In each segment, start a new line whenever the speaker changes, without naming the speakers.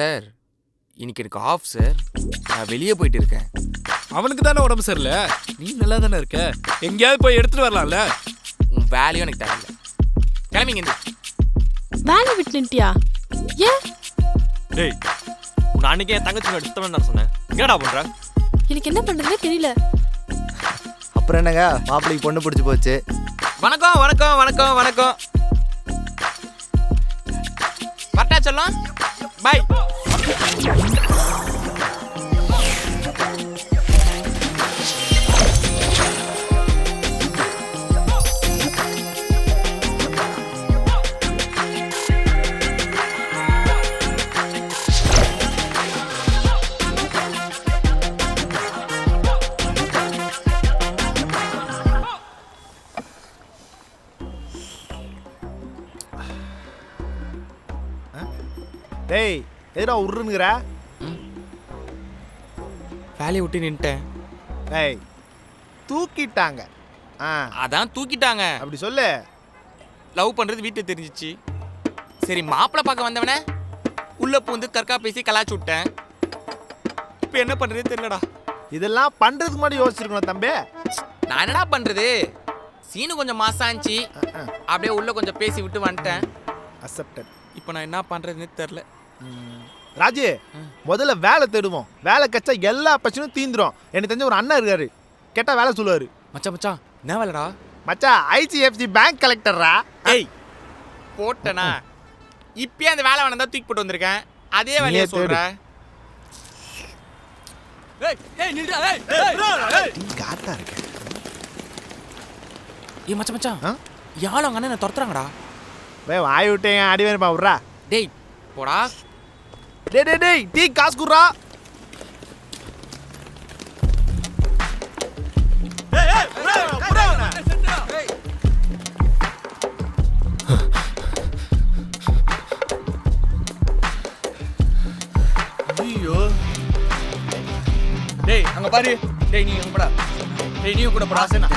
Sir இன்னைக்கு எனக்கு of sir. நான் வெளியே போயிட்டு இருக்கேன்.
அவனுக்கு தானே உடம்பு சரியில்லை, நீ நல்லா தானே இருக்க. எங்கேயாவது போய் எடுத்துட்டு வரலாம்ல.
உன் வேலையும் எனக்கு தேவையில்ல. கிளம்பிங்க.
வேலை விட்டுட்டியா? ஏன்?
டேய், நான் அன்னைக்கு என் தங்கச்சி எடுத்துவேன் நான் சொன்னேன். என்னடா பண்ற?
எனக்கு என்ன பண்றதுனே தெரியல.
அப்புறம் என்னங்க, மாப்பிள்ளைக்கு பொண்ணு பிடிச்சி போச்சு.
வணக்கம் வணக்கம் வணக்கம் வணக்கம். வரட்டா சொல்லலாம். பாய்.
டேய், எதுடா உருன்னுங்கற?
வேலையை விட்டு நின்ட்டேன்.
டேய், தூக்கிட்டாங்க.
அதான் தூக்கிட்டாங்க.
அப்படி சொல்லு.
லவ் பண்றது வீட்டு தெரிஞ்சிச்சு. சரி மாப்பிள்ளை பார்க்க வந்தவனே உள்ள பூந்து கற்கா பேசி கலாச்சு விட்டேன். இப்போ என்ன பண்றதே தெரியலடா.
இதெல்லாம் பண்றதுக்கு முன்னாடி யோசிச்சிருக்கணும் தம்பி.
நான் என்னடா பண்றது? சீனு கொஞ்சம் மாசாஞ்சி அப்படியே உள்ள கொஞ்சம் பேசி விட்டு வந்துட்டேன்.
அக்செப்டட்.
இப்போ நான் என்ன பண்றதுன்னு தெரியல.
ராஜி, முதல்ல வேலை தேடுவோம். வேலை கச்சா எல்லா பிரச்சனையும் தீந்துரும். எனக்கு தெரிஞ்ச ஒரு அண்ணன் இருக்காரு, கேட்டா வேலை சொல்லுவாரு.
மச்சான் மச்சான் என்ன வேலைடா?
மச்சான் ஐசிஎஃப்சி பேங்க் கலெக்டர்ரா.
ஏய் போட்டனா இப்பயே அந்த வேலை வேணா தூக்கி போட்டு வந்திருக்கேன். அதே வேலையை சொல்றேன்.
ஏய் நில்றா. ஏய்
காட்டா இருக்கு.
ஏய் மச்சான் மச்சான் யாரும் அங்க என்ன துரத்துறாங்கடா.
டேய் வாய் விட்டேன், அடி வேணுமா விட்றா.
டேய் போடா.
டேய் டேய் டேய், டீ காசு குடுறா.
ஐயோ. டேய் அங்க பாரு. டேய் நீ அங்க போடா. டேய் நீ கூட போடா. சேனா.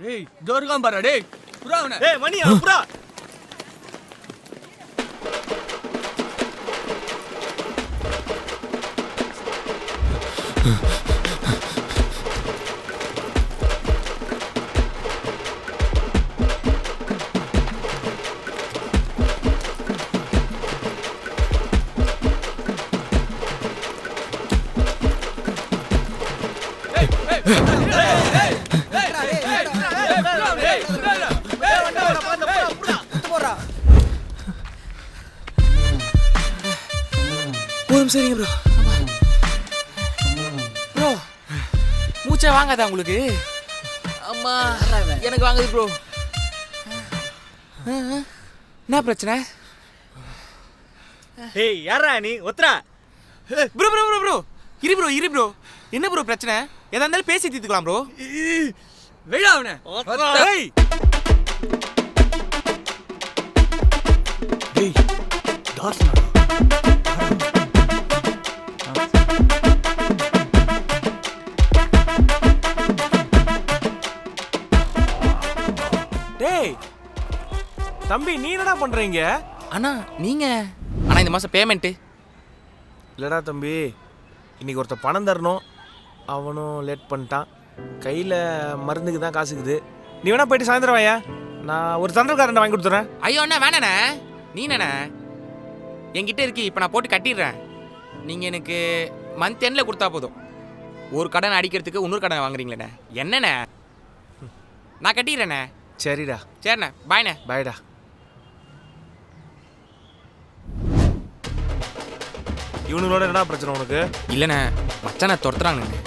டேய் ஜோர்காம் பாரு. டேய் புறா அவன.
டேய் மணி புறா.
சரிங்க ப்ரோ. ப்ரோ மூச்சை வாங்காதா உங்களுக்கு? அம்மா எனக்கு வாங்குது ப்ரோ. என்ன பிரச்சனை?
ஏய் யாரா நீ? Odra.
Bro bro bro bro இரு ப்ரோ. என்ன ப்ரோ பிரச்சனை? எதா இருந்தாலும் பேசி தீர்த்துக்கலாம் ப்ரோ.
வெடா அவன.
ஏய்
டேய் தாஸ்னா.
டேய் தம்பி, நீ என்னடா பண்றீங்க?
அண்ணா நீங்க அண்ணா இந்த மாசம் பேமெண்ட்
இல்லடா தம்பி, இன்னைக்கு ஒருத்த பணம் தரணும், அவனும் லேட் பண்ணிட்டான். கையில் மருந்துக்கு தான் காசுக்குது. நீ வேணா போயிட்டு சாயந்தரம் வாயா, நான் ஒரு தண்டல்காரன் வாங்கி கொடுத்துறேன்.
ஐயோ அண்ணா வேணாண்ணே. நீ என்னண்ணே என்கிட்ட இருக்கு, இப்போ நான் போட்டு கட்டிடுறேன். நீங்கள் எனக்கு மந்த் எண்டில் கொடுத்தா போதும். ஒரு கடன் அடிக்கிறதுக்கு இன்னொரு கடன் வாங்குறீங்களேண்ணே. என்னண்ணே நான் கட்டிடுறேண்ணே.
சரிடா.
சரிண்ணே பாய்ண்ணே.
பாய்டா. இவனுங்களோட என்னடா பிரச்சனை உனக்கு?
இல்லைண்ணே மச்சானை துரத்துறாங்கண்ணே.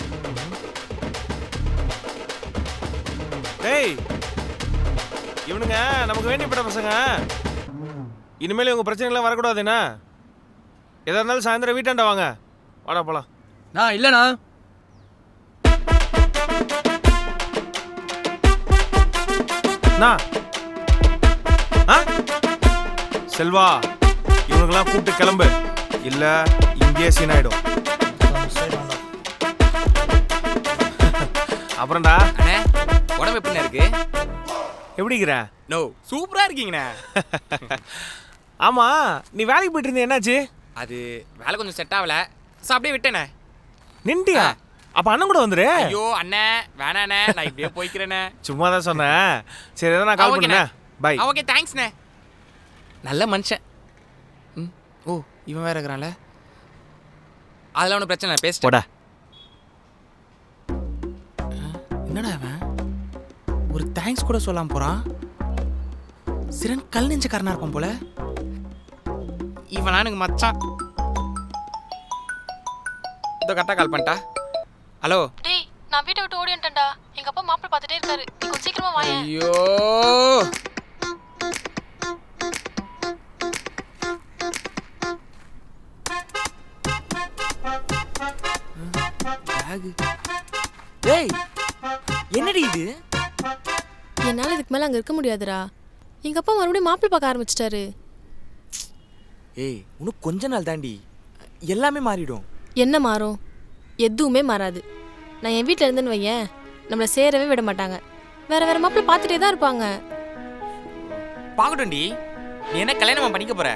டேய் இவனுங்க நமக்கு வேண்டியப்பட்ட பசங்க. இனிமேல் இவங்க பிரச்சனைலாம் வரக்கூடாதுண்ணா. எதா இருந்தாலும் சாயந்தரம் வீட்டாண்ட வாங்க. வாடா போலாம்.
நான் இல்லைண்ணா.
ஆ செல்வா, இவனுக்கெல்லாம் கூப்பிட்டு கிளம்பு, இல்ல இங்கேயே சீனாயிடும். அப்புறம்டா
அண்ணே உடம்பு எப்படிண்ணே இருக்கு?
எப்படிங்கிற?
நோ சூப்பரா இருக்கீங்கண்ணே.
ஆமா, நீ வேலைக்கு போயிட்டு இருந்த, என்னாச்சு?
அது வேலை கொஞ்சம் செட் ஆகல, ஸோ அப்படியே விட்டேண்ணே.
நின்ட்டியா? அப்ப அண்ணன் கூட வந்துரு.
ஐயோ அண்ணே வேணாண்ணே, நான் இப்படியே போய்க்கிறேண்ணே.
சும்மா தான் சொன்னேன். சரி, எதாவது நான் கால் பண்ணுறேன். பை.
ஓகே தேங்க்ஸ்ண்ணே. நல்ல மனுஷன். ம் ஓ இவன் வேற இருக்கிறான்ல, அதெல்லாம் ஒன்றும் பிரச்சனை இல்லை, பேசிட்டேன்.
போடா.
என்னடா அவன் ஒரு தேங்க்ஸ் கூட சொல்லாம போறான்? சிறன் கல் நெஞ்சக்காரனா இருப்பான் போல. இவனா எனக்கு மச்சான். இதோ கரெக்டாக கால் பண்ணிட்டா. ஹலோ.
டேய், நான் வீட்டை விட்டு ஓடி வந்துட்டேன்டா. எங்க அப்பா மாப்பிள்ளை பார்த்துட்டே இருக்காரு. நீ கொஞ்சம் சீக்கிரமா வாயேன்.
ஐயோ டேய், என்னடி இது?
என்னால இதுக்கு மேல அங்க இருக்க முடியாதுடா. எங்க அப்பா மறுபடியும் மாப்பிள்ளை பார்க்க ஆரம்பிச்சிட்டாரு.
ஏய் இன்னும் கொஞ்ச நாள் தாண்டி எல்லாமே மாறிடும்.
என்ன மாறும்? எதுவுமே மாறாது. நான் என் வீட்டில் இருந்தேன்னு வையேன், நம்மளை சேரவே விட மாட்டாங்க. வேற வேற மாப்பிள்ளை பார்த்துட்டே தான் இருப்பாங்க.
பார்க்கட்டும்டி, நீ என்ன கல்யாணமா பண்ணிக்க போற?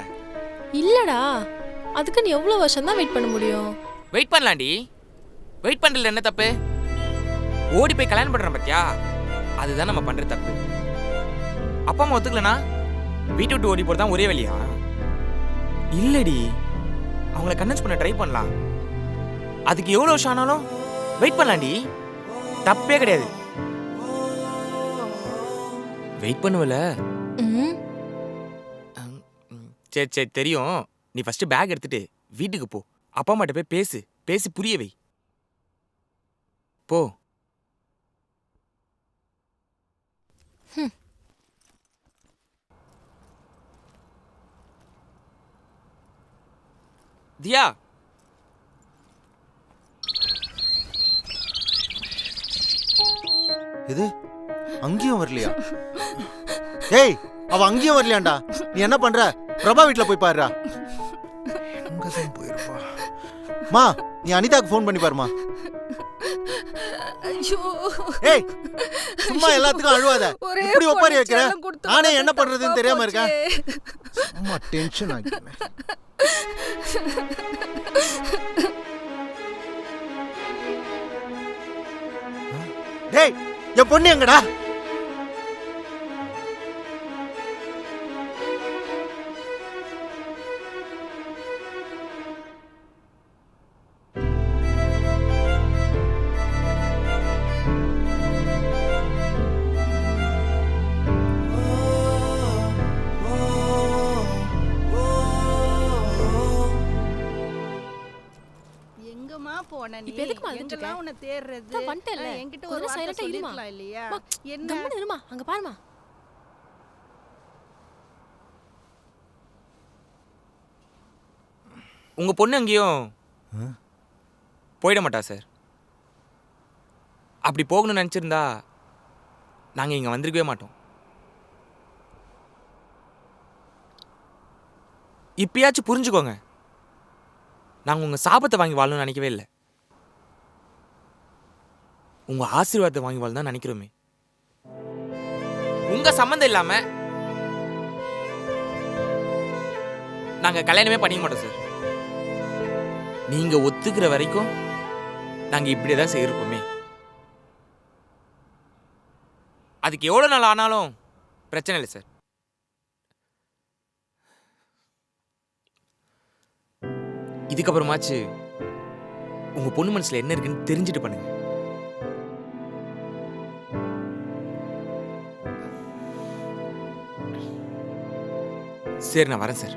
இல்லடா, அதுக்கு நீ எவ்வளோ வருஷம் தான் வெயிட் பண்ண முடியும்?
வெயிட் பண்ணலாம்டி. வெயிட் பண்றதுல என்ன தப்பு? ஓடி போய் கல்யாணம் பண்றோம் பாத்தியா, அதுதான் நம்ம பண்ற தப்பு. அப்பா அம்மா ஒத்துக்கலனா வீட்டை விட்டு ஓடி போறதான் ஒரே வழியா? இல்லடி, அவங்கள கன்வின்ஸ் பண்ண ட்ரை பண்ணலாம். அதுக்கு எவ்வளவு வருஷம் ஆனாலும் வெயிட் பண்ணலாம்டி, தப்பே கிடையாது. வெயிட் பண்ணுவல?
ம்,
சரி சரி தெரியும். நீ ஃபர்ஸ்ட் பேக் எடுத்துட்டு வீட்டுக்கு போ. அப்பா அம்மாட்ட போய் பேசு, பேசி புரிய வை. போ. தியா,
இது அங்கேயும் வரலையா? ஏய், அவ அங்கேயும் வரலையாண்டா. நீ என்ன பண்ற? பிரபா வீட்டுல போய் பாருடா. போயிருப்பா. மா, நீ அனிதாக்கு ஃபோன் பண்ணி பாருமா. ஏய், சும்மா எல்லாத்துக்கும் அழுவாத. இப்படி ஒப்பாரி வைக்கிற. நானே என்ன பண்றதுன்னு தெரியாம இருக்கேன். சும்மா டென்ஷன் ஆகிட்டேன். டேய், என் பொண்ணு எங்கடா?
போன நீ
இப்ப எதுக்கு வந்துட்டு
எங்கெல்லாம் உன்னை தேடுறது?
தான் வந்துட்டேல்ல.
என்கிட்ட
கொஞ்ச
ஒரு
நேரம்
வார்த்தை
silent ஆ இருமா.
சொல்லிருக்கலாம் இல்லையா?
அம்மா,
என்ன
கம்முனு இருமா, அங்க பாருமா.
உங்க பொண்ணு எங்கேயும் போயிட மாட்டா சார். அப்படி போகணும்னு நினைச்சிருந்தா நாங்க இங்க வந்திருக்கவே மாட்டோம். இப்பயாச்சும் புரிஞ்சுக்கோங்க, நாங்க உங்க சாபத்தை வாங்கி வாழணும்னு நினைக்கவே இல்லை. உங்க ஆசீர்வாதத்தை வாங்கி வாழணும் தான் நினைக்கிறோமே. உங்க சம்மந்தம் இல்லாம நாங்க கல்யாணமே பண்ணிக்க மாட்டோம் சார். நீங்க ஒத்துக்கிற வரைக்கும் நாங்க இப்படியே தான் செய்யிருப்போமே. அதுக்கு எவ்வளவு நாள் ஆனாலும் பிரச்சனை இல்லை சார். இதுக்கப்புறமாச்சு உங்க பொண்ணு மனசுல என்ன இருக்குன்னு தெரிஞ்சுட்டு பண்ணுங்க. சரி, நான் வரேன் சார்.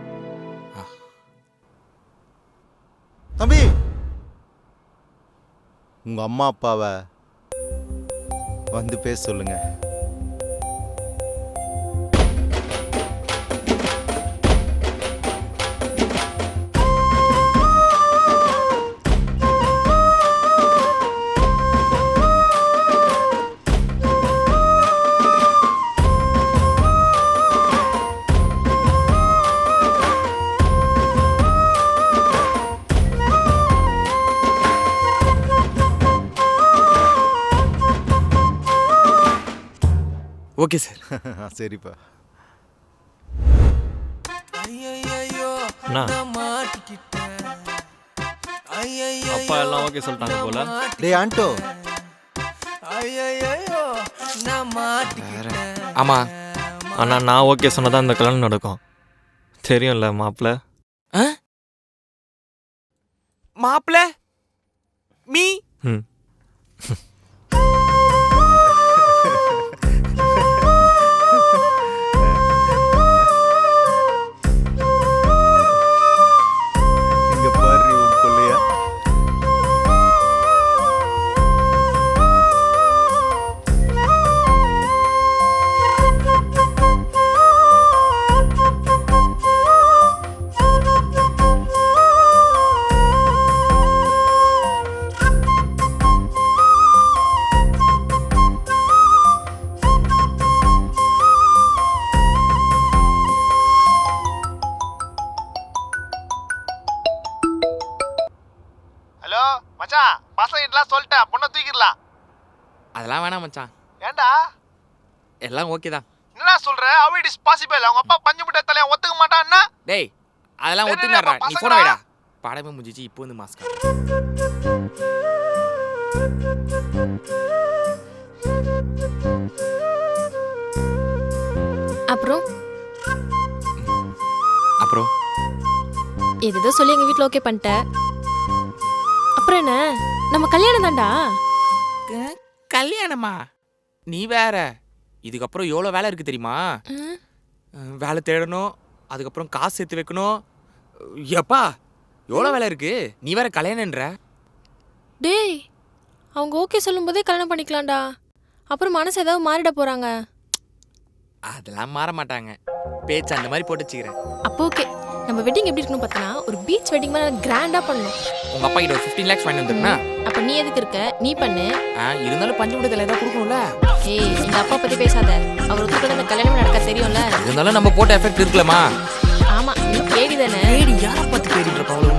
தம்பி, உங்க அம்மா அப்பாவை வந்து பேச சொல்லுங்க.
Okay sir.
சரிப்பா.
அண்ணா அப்பா எல்லாம் ஓகே சொல்லிட்டாங்க போல.
டேய் ஆண்டோ,
ஆமா.
அண்ணா நான் ஓகே சொன்னதான் இந்த கல்யாணம் நடக்கும். தெரியும்ல மாப்பிள்ள.
மாப்பிள்ள மீ
ம்.
இங்க பாரு உன் பிள்ளைய.
ஹலோ மச்சான், பசங்கிட்டலாம் சொல்லிட்டேன், பொண்ணை தூக்கிடலாம்.
அதெல்லாம் வேணாம் மச்சான்,
ஏன்டா
எல்லாம் ஓகே தான்.
என்னடா சொல்ற? how it is possible? அவங்க அப்பா பஞ்சு முட்டை தலையை ஒத்துக்க மாட்டான்னா?
டேய் அதெல்லாம்
டேய்,
ஒத்துனாரா?
டேய்,
நீ
பசங்களா?
போன வைடா. படமே முடிஞ்சிச்சு, இப்போ வந்து மாஸ்க்.
அப்புறம்
அப்புறம்
ஏதோ சொல்லி எங்கள் வீட்டில் ஓகே பண்ணிட்டேன். அப்புறம் என்ன, நம்ம கல்யாணம் தான்டா.
கல்யாணமா? நீ வேற. இதுக்கப்புறம் எவ்வளோ வேலை இருக்குது தெரியுமா? வேலை தேடணும், அதுக்கப்புறம் காசு சேர்த்து வைக்கணும். எப்பா எவ்வளோ வேலை இருக்கு. நீ வேற கல்யாணன்ற.
டேய் அவங்க ஓகே சொல்லும்போதே கல்யாணம் பண்ணிக்கலாம்டா. அப்புறம் மனசு ஏதாவது மாறிட போகிறாங்க.
அதெல்லாம் மாற மாட்டாங்க, பேச்சு அந்த மாதிரி போட்டு வச்சுக்கிறேன்.
அப்போ ஓகே, நம்ம வெட்டிங் எப்படி இருக்கணும் பார்த்தனா ஒரு பீச் வெட்டிங் மாதிரி கிராண்டாக பண்ணணும்.
உங்கள் அப்பா கிட்ட ஒரு 15 lakhs வாங்கி வந்துருக்குண்ணா.
அப்போ நீ எதுக்கு இருக்க, நீ பண்ணு.
இருந்தாலும் பஞ்சு முட்டத்தில் ஏதாவது கொடுக்கணும்ல.
ஏய் எங்கள் அப்பா பற்றி பேசாத, அவர் ஒத்துக்கிட்ட இந்த கல்யாணம் நடக்க தெரியும்ல.
இருந்தாலும் நம்ம போட்ட எஃபெக்ட் இருக்கலாமா?
ஆமாம் நீ கேடி தானே.
கேடி யாரை பார்த்து கேடின்ற அவ்வளோ